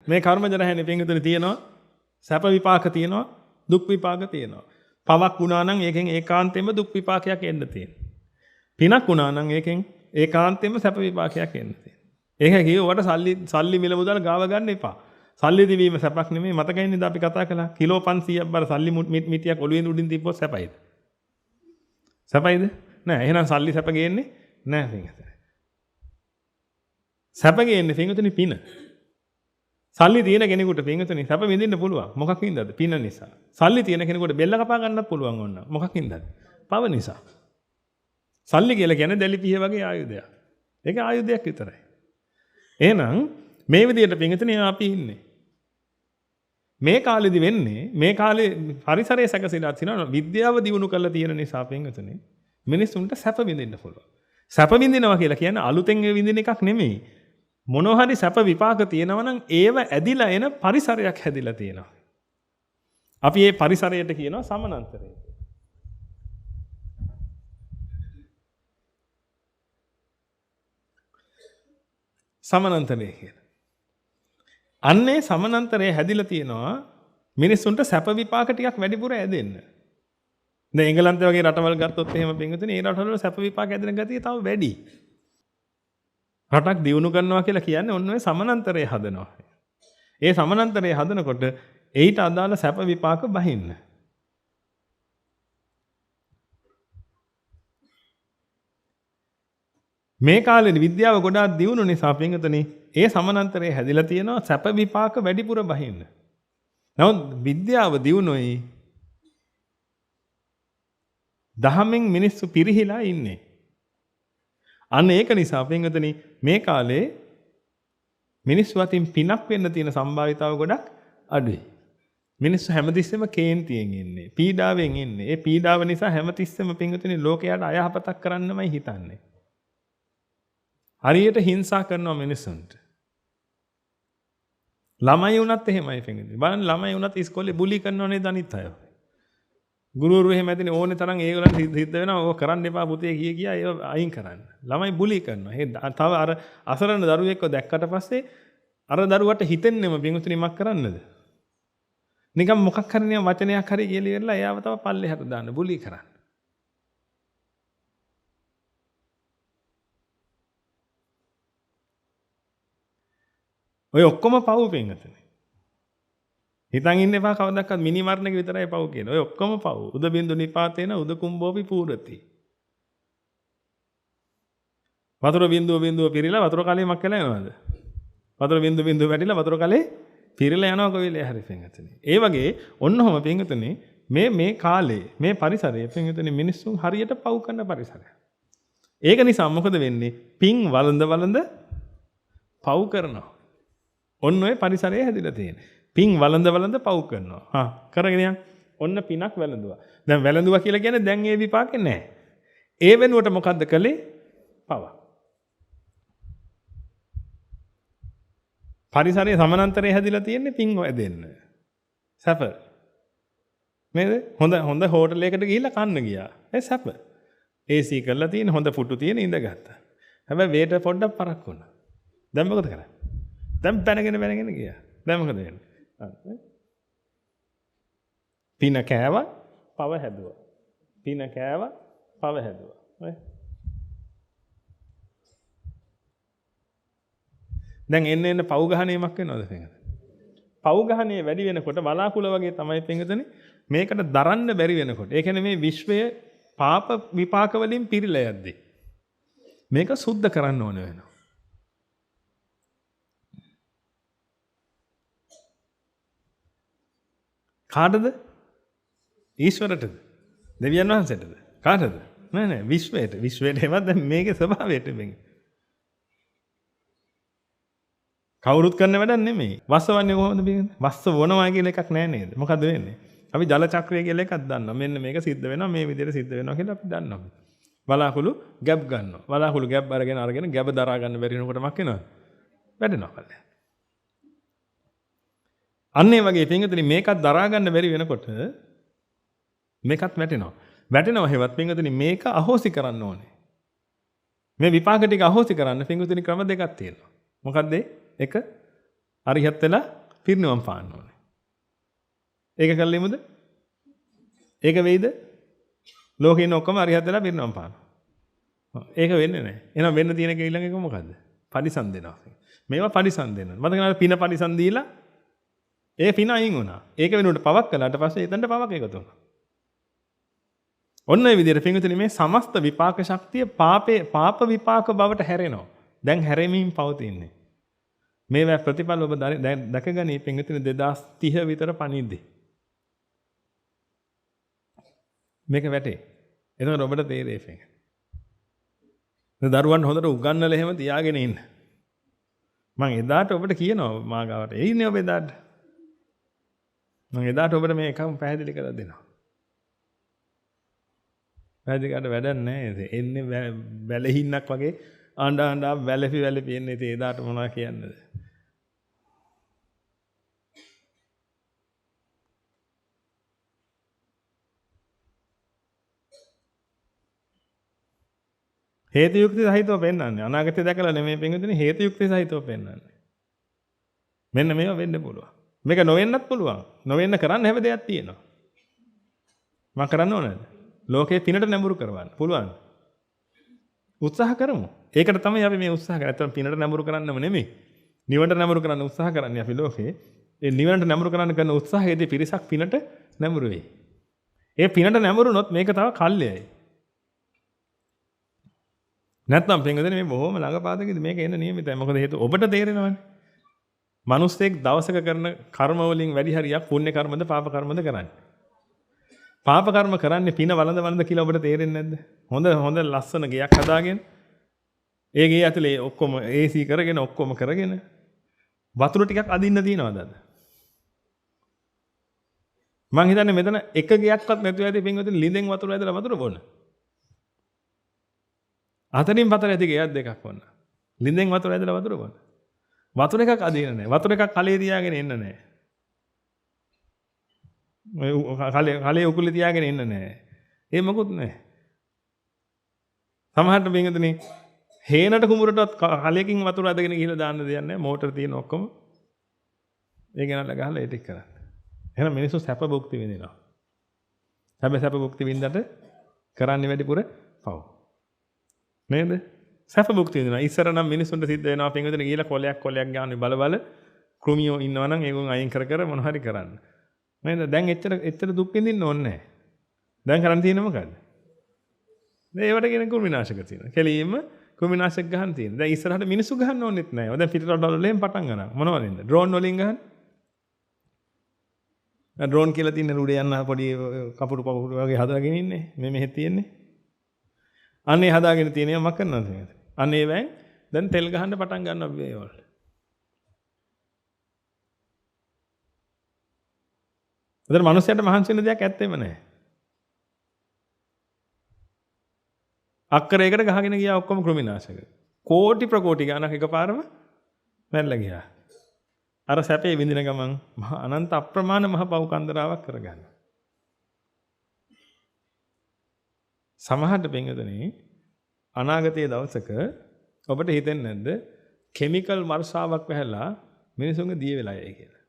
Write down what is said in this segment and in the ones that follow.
මේ කර්මජ රැහැනේ පින්විතනේ තියෙනවා. සැප විපාක තියෙනවා. දුක් විපාක තියෙනවා. පවක් වුණා නම් ඒකෙන් ඒකාන්තයෙන්ම දුක් විපාකයක් එන්න තියෙනවා. පිනක් වුණා නම් ඒකෙන් ඒකාන්තයෙන්ම සැප විපාකයක් එන්න තියෙනවා. ඒක කිව්වට සල්ලි මිල මුදල් ගාව ගන්න එපා. සල්ලි දිවීම සැපක් නෙමෙයි. මතකයි නේද අපි කතා කළා. කිලෝ 500ක් බර සල්ලි මිටියක් ඔළුවෙන් උඩින් තිබ්බොත් සැපයිද? සැපයිද? නෑ. එහෙනම් සල්ලි සැප ගේන්නේ නෑ පින්විතනේ. සැප ගේන්නේ පින්විතනේ පින. සල්ලි තියෙන කෙනෙකුට පින්විතනේ සැප විඳින්න පුළුවන්. මොකක් හින්දාද? පින නිසා. සල්ලි තියෙන කෙනෙකුට බෙල්ල කපා ගන්නත් පුළුවන් ඕන. මොකක් හින්දාද? පව නිසා. සල්ලි කියලා කියන්නේ දැලිපිය වගේ ආයුධයක්. ඒක ආයුධයක් විතරයි. එහෙනම් මේ විදිහට පින්විතනේ අපි ඉන්නේ. මේ කාලෙදි වෙන්නේ මේ කාලේ පරිසරයේ සැකසීලා තියෙනවා විද්‍යාව දියුණු කරලා තියෙන නිසා පින්විතනේ මිනිස්සුන්ට සැප විඳින්න පුළුවන්. සැප විඳිනවා කියලා කියන්නේ අලුතෙන් විඳින එකක් නෙමෙයි. මොනවා හරි සැප විපාක තියෙනවා නම් ඒව ඇදිලා එන පරිසරයක් හැදිලා තියෙනවා. අපි මේ පරිසරයට කියනවා සමානන්තරය. සමානන්තරය කියලා. අන්නේ සමානන්තරය හැදිලා තියෙනවා මිනිස්සුන්ට සැප විපාක ටිකක් වැඩිපුර ඇදෙන්න. දැන් එංගලන්තේ වගේ රටවල් ගත්තොත් එහෙම පින්විතනේ ඒ රටවල සැප විපාක ඇදෙන ගතිය තව වැඩි. රටක් දියුණු කරනවා කියලා කියන්නේ ඔන්න ඔය සමානන්තරය හදනවා. ඒ සමානන්තරය හදනකොට ඒට අදාළ සැප විපාක බහින්න. මේ කාලේ විද්‍යාව ගොඩාක් දියුණු නිසා පින්විතනේ ඒ සමානන්තරය හැදිලා තියෙනවා සැප විපාක වැඩිපුර බහින්න. නමුත් විද්‍යාව දියුණුයි දහමෙන් මිනිස්සු පිරිහිලා ඉන්නේ. අන්න ඒක නිසා පින්විතනි මේ කාලේ මිනිස්සු අතින් පිනක් වෙන්න තියෙන සම්භාවිතාව ගොඩක් අඩුයි. මිනිස්සු හැමතිස්සෙම කේන්තියෙන් ඉන්නේ. පීඩාවෙන් ඉන්නේ. ඒ පීඩාව නිසා හැමතිස්සෙම පින්විතනි ලෝකයට අයහපතක් කරන්නමයි හිතන්නේ. හරියට හිංසා කරනවා මිනිස්සුන්ට. ළමයි වුණත් එහෙමයි පින්විතනි. බලන්න ළමයි වුණත් ඉස්කෝලේ බුලි කරනවා නේද අනිත් අය. ගුරුවරු එහෙම ඇතිනේ ඕනේ තරම් ඒගොල්ලන් සිද්ධ වෙනවා ඕක කරන්න එපා පුතේ කියා ඒව අයින් කරන්න. ළමයි බුලි කරනවා. ඒ තව අර අසරණ දරුවෙක්ව දැක්කට පස්සේ අර දරුවට හිතෙන්නේම පින්විතනි මක් කරන්නද? නිකන් මොකක් හරි නිකන් වචනයක් හරි කියලා ඉවරලා එයාව තව පල්ලෙහාට දාන්න බුලි කරන්න. ඔය ඔක්කොම පව් පින්විතනි. හිතන් ඉන්න එපා කවදාවත් මිනි මරණක විතරයි පව් කියන. ඔය ඔක්කොම පව්. උද බින්දු නිපාතේන උද කුම්භෝපි පූරති. වතුර බින්දුව පිරීලා වතුර කලේ මක් කළා යනවාද? වතුර බින්දුව වැටිලා වතුර කලේ පිරීලා යනවා කොවිලේ හරි පින්විතනේ. ඒ වගේ ඔන්නෝම පින්විතනේ මේ කාලේ මේ පරිසරයේ පින්විතනේ මිනිස්සුන් හරියට පව් කරන පරිසරයක්. ඒක නිසා මොකද වෙන්නේ? පින් වළඳ පව් කරනවා. ඔන්න ඔය පරිසරය හැදිලා තියෙන්නේ. පින් වළඳ පව් කරනවා. කරගෙන යන්න. ඔන්න පිනක් වැළඳුවා. දැන් වැළඳුවා කියලා කියන්නේ දැන් ඒ විපාකේ නැහැ. ඒ වෙනුවට මොකද්ද කළේ? පව. පරිසරයේ සමානන්තරය හැදිලා තියෙන්නේ පින් වැදෙන්න. සැප. නේද? හොඳ හෝටලයකට ගිහිල්ලා කන්න ගියා. ඒ සැප. AC කරලා තියෙන හොඳ පුටු තියෙන ඉඳගත්තා. හැබැයි වේට පොඩ්ඩක් පරක් වුණා. දැන් මොකද කරන්නේ? දැන් පැනගෙන ගියා. දැන් මොකද වෙන්නේ? පින කෑවා පව හැදුවා. පින කෑවා පව හැදුවා. දැන් එන්න පව් ගහණේමක් වෙනවද පින්වතුනි? පව් ගහණේ වැඩි වෙනකොට බලාකුළ වගේ තමයි පින්වතුනි මේකට දරන්න බැරි වෙනකොට. ඒ කියන්නේ මේ විශ්වය පාප විපාක වලින් පිරීලා යද්දී මේක සුද්ධ කරන්න ඕන වෙනවා. කාටද? ඊශ්වරටද? දෙවියන් වහන්සේටද? කාටද? නෑ විශ්වයට. විශ්වයට එවත් දැන් මේකේ ස්වභාවයට මෙන්න. කවුරුත් කරන වැඩක් නෙමෙයි. වස්සවන්නේ කොහොමද බින්ද? වස්ස වනවා කියලා එකක් නෑ නේද? මොකද්ද වෙන්නේ? අපි ජල චක්‍රය කියලා එකක් දන්නවා. මෙන්න මේක සිද්ධ වෙනවා මේ විදිහට සිද්ධ වෙනවා කියලා අපි දන්නවා. බලාකුළු ගැප් ගන්නවා. බලාකුළු ගැප් අරගෙන ගැබ දරා ගන්න බැරි වෙනකොට මක් වෙනවද? වැටෙනවා පල්ලෙහාට. අන්න ඒ වගේ පින්වතුනි මේකත් දරා ගන්න බැරි වෙනකොට මේකත් වැටෙනවා. වැටෙනවා හේවත් පින්වතුනි මේක අහෝසි කරන්න ඕනේ. මේ විපාක ටික අහෝසි කරන්න පින්වතුනි ක්‍රම දෙකක් තියෙනවා. මොකක්ද? එක අරිහත් වෙලා පිරිනිවන් පාන්න ඕනේ. ඒක කල්ලිමුද? ඒක වෙයිද? ලෝකේ ඉන්න ඔක්කොම අරිහත් වෙලා පිරිනිවන් පානවා. ඒක වෙන්නේ නැහැ. එහෙනම් වෙන්න තියෙන එක ඊළඟ එක මොකද්ද? පරිසම් දෙනවා. මේවා පරිසම් දෙනවා. මතක නැහැ පින පරිසම් දීලා ඒ පින අයින් වුණා. ඒක වෙනුවට පවක් කළාට පස්සේ එතනට පවක් එකතු වුණා. ඔන්න ඒ විදිහට පින්විතනි මේ සමස්ත විපාක ශක්තිය පාප විපාක බවට හැරෙනවා. දැන් හැරෙමින් පවතින්නේ. මේවා ප්‍රතිඵල ඔබ දැකගනී පින්විතනි 2030 විතර පණිද්දී. මේක වැටේ. එතකොට ඔබට තේරෙයි පින්. දරුවන් හොඳට උගන්වලා එහෙම තියාගෙන ඉන්න. මම එදාට ඔබට කියනවා මාගාවට එයිනේ ඔබ එදාට. මම එදාට ඔබට මේ එකම පැහැදිලි කරලා දෙනවා. පැහැදිලි කරලා වැඩක් නැහැ. එන්නේ වැලහින්නක් වගේ ආණ්ඩා වැලපි එන්නේ. ඉතින් එදාට මොනවා කියන්නද? හේතු යුක්ති සහිතව පෙන්වන්නේ. අනාගතය දැකලා නෙමෙයි පින්විතනේ හේතු යුක්ති සහිතව පෙන්වන්නේ. මෙන්න මේවා වෙන්න පුළුවන්. මේක නොවෙන්නත් පුළුවන්. නොවෙන්න කරන්න හැම දෙයක් තියෙනවා. මම කරන්න ඕනද? ලෝකේ පිනට නැඹුරු කරවන්න. පුළුවන්. උත්සාහ කරමු. ඒකට තමයි අපි මේ උත්සාහ කරන්නේ. නැත්නම් පිනට නැඹුරු කරන්නම නෙමෙයි. නිවනට නැඹුරු කරන්න උත්සාහ කරන්නේ අපි ලෝකේ. ඒ නිවනට නැඹුරු කරන්න කරන උත්සාහයේදී පිරිසක් පිනට නැඹුරු වෙයි. ඒ පිනට නැඹුරුනොත් මේක තව කල්යයි. නැත්නම් පින්වදනේ මේ බොහොම ළඟපාතකදී මේක එන්න නියමිතයි. මොකද හේතුව ඔබට තේරෙනවනේ. මිනිස්සෙක් දවසක කරන කර්ම වලින් වැඩි හරියක් පුණ්‍ය කර්මද පාප කර්මද කරන්නේ. පාප කර්ම කරන්නේ පින වළඳ කියලා ඔබට තේරෙන්නේ නැද්ද? හොඳ ලස්සන ගෙයක් හදාගෙන ඒ ගේ ඇතුලේ ඔක්කොම AC කරගෙන ඔක්කොම කරගෙන වතුර ටිකක් අදින්න තියනවද අද? මං හිතන්නේ මෙතන එක ගෙයක්වත් නැතුව ඇති පින්වතුනි ලිඳෙන් වතුර ඇදලා වතුර බොන. අතරින් පතර ඇති ගෙයක් දෙකක් වොන්න. ලිඳෙන් වතුර ඇදලා වතුර බොන. වතුර එකක් අදින්න නැහැ. වතුර එකක් කලේ තියාගෙන එන්න නැහැ. කලේ උකුලේ තියාගෙන එන්න නැහැ. ඒ මොකුත් නැහැ. සමහරට පින්වතුනි හේනට කුඹුරටවත් කලයකින් වතුර අදගෙන ගිහලා දාන්න දෙයක් නැහැ. මෝටර තියෙන ඔක්කොම ඒ ගෙනල්ලා ගහලා ඒ ටික කරන්න. එහෙනම් මිනිස්සු සැප භුක්ති විඳිනවා. හැබැයි සැප භුක්ති විඳින්නට කරන්නේ වැඩිපුර පව්. නේද? සැප භුක්ති විඳිනවා. ඉස්සර නම් මිනිස්සුන්ට සිද්ධ වෙනවා පින්වතුනි ගිහලා කොලයක් ගාන බල කෘමියෝ ඉන්නවා නම් ඒගොල්ලෝ අයින් කර මොන හරි කරන්න. නේද? දැන් එච්චර දුක් විඳින්න ඕනේ නැහැ. දැන් කරන් තියෙන්නේ මොකද්ද? දැන් ඒවට කියන කෘමිනාශක තියෙනවා. කෙලින්ම කෘමිනාශක ගහන්න තියෙනවා. දැන් ඉස්සරහට මිනිස්සු ගහන්න ඕනෙත් නැහැ. දැන් පිටරටවල වලින් පටන් ගන්නවා. මොනවද? ඩ්‍රෝන් වලින් ගහන්න. ඩ්‍රෝන් කියලා තියෙන රුඩේ යන පොඩි කපුරු වගේ හදාගෙන ඉන්නේ. මේ මෙහෙ තියෙන්නේ. අනේ හදාගෙන තියෙනවා මම කරනවාද මේක? අනේ වැන් දැන් තෙල් ගහන්න පටන් ගන්නවා මේ වලට. උදේ මිනිස්සුන්ට මහන්සි වෙන දෙයක් ඇත්තෙම නැහැ. අක්කරයකට ගහගෙන ගියා ඔක්කොම කෘමිනාශක. කෝටි ප්‍රකෝටි ගණක් එකපාරම මැරලා ගියා. අර සැපේ විඳින ගමන් මහා අනන්ත අප්‍රමාණ මහ පව් කන්දරාවක් කරගන්නවා. සමහරට බෙන්ගදනේ අනාගතයේ දවසක ඔබට හිතෙන්නේ නැද්ද කිමිකල් වර්ෂාවක් වැහැලා මිනිසුන්ගේ දිය වෙලා යයි කියලා.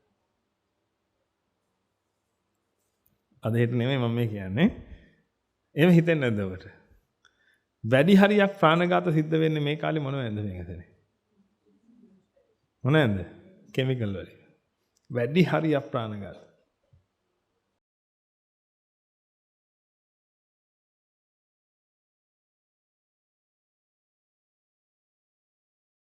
අද හිට නෙමෙයි මම මේ කියන්නේ. එහෙම හිතෙන්නේ නැද්ද ඔබට? වැඩි හරියක් ප්‍රාණඝාත සිද්ධ වෙන්නේ මේ කාලේ මොනවද මේකදනේ? මොනවද? කිමිකල් වලින්. වැඩි හරියක් ප්‍රාණඝාත.